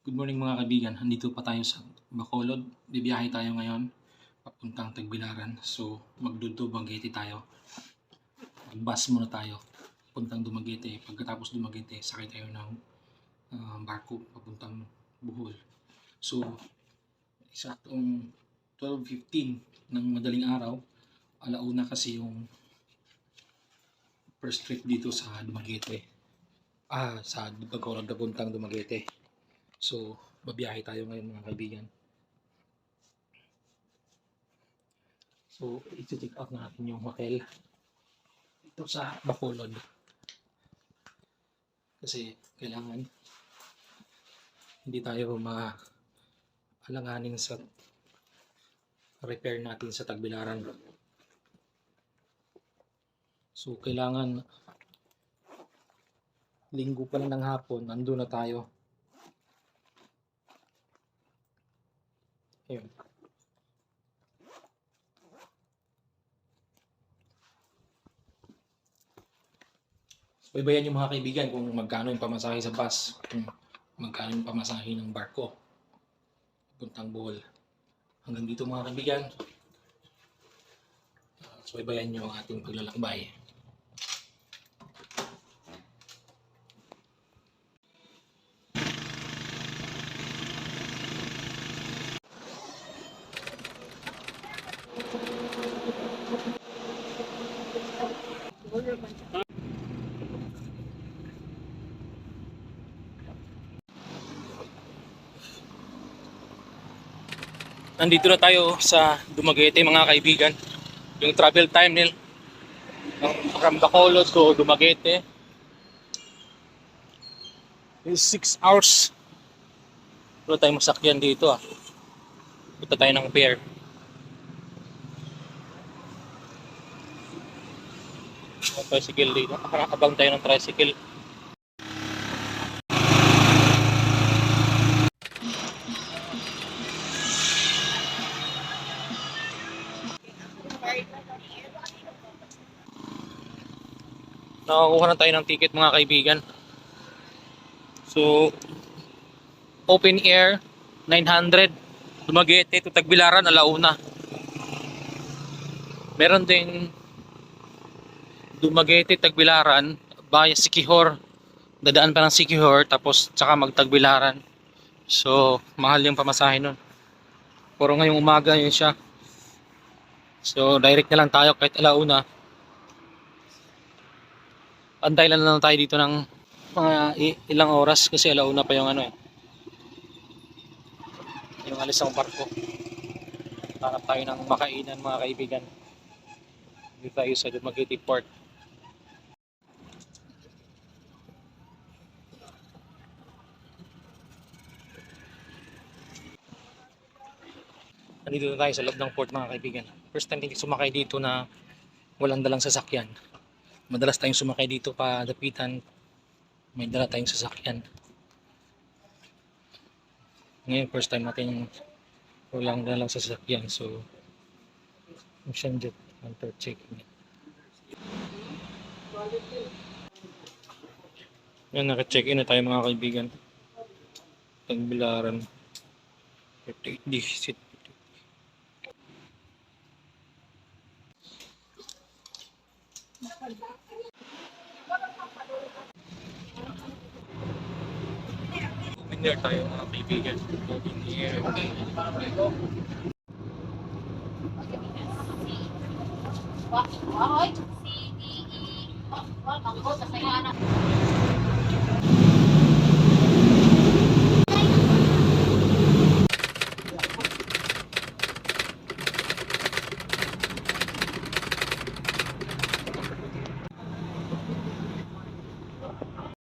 Good morning mga kaibigan, andito pa tayo sa Bacolod. Bibiyahe tayo ngayon papuntang Tagbilaran. So magdudubagete tayo. Mag-bus muna tayo papuntang Dumaguete. Pagkatapos Dumaguete, sakay tayo ng barko papuntang Bohol. So eksaktong 12:15 ng madaling araw, alauna kasi yung first trip dito sa Dumaguete. Sa Bacolod papuntang Dumaguete. So, babiyahe tayo ngayon mga kaibigan. So, iti-check out natin yung hotel dito sa Bacolod. Kasi kailangan hindi tayo maalanganin sa repair natin sa Tagbilaran. So, kailangan linggo pa lang ng hapon, nandun na tayo. Ayun. So, ibayan yung mga kaibigan kung magkano yung pamasahe sa bus, kung magkano yung pamasahe ng barko puntang Bohol. Hanggang dito mga kaibigan. So, ibayan nyo ang ating paglalakbay. Nandito na tayo sa Dumaguete mga kaibigan. Yung travel time nil from Bacolod to Dumaguete is 6 hours. Wala tayong masakyan dito Punta tayo ng pier. Tricycle dito. Abang tayo ng tricycle. Nakakuha na tayo ng ticket mga kaibigan. So, open air 900 Dumaguete to Tagbilaran, alauna. Meron ding Dumaguete Tagbilaran via Siquijor. Dadaan pa ng Siquijor tapos tsaka magtagbilaran. So, mahal yung pamasahe nun. Pero ngayong umaga yun siya. So, direct na lang tayo kahit alauna. Antay lang tayo dito ng mga ilang oras kasi alauna pa yung yung alis ng barko. Hanap tayo ng makainan mga kaibigan. Dito tayo sa Dumaguete Port. Nandito na tayo sa loob ng port mga kaibigan. First time din sumakay dito na walang dalang sasakyan. Madalas tayong sumakay dito pa dapitan. May dala tayong sasakyan. Ngayon first time natin walang dalang sasakyan. So, ocean jet counter checking. Yan, naka-check-in na tayo mga kaibigan. Tagbilaran. 58 digit. Open air tayo mga kaibigan. Open air.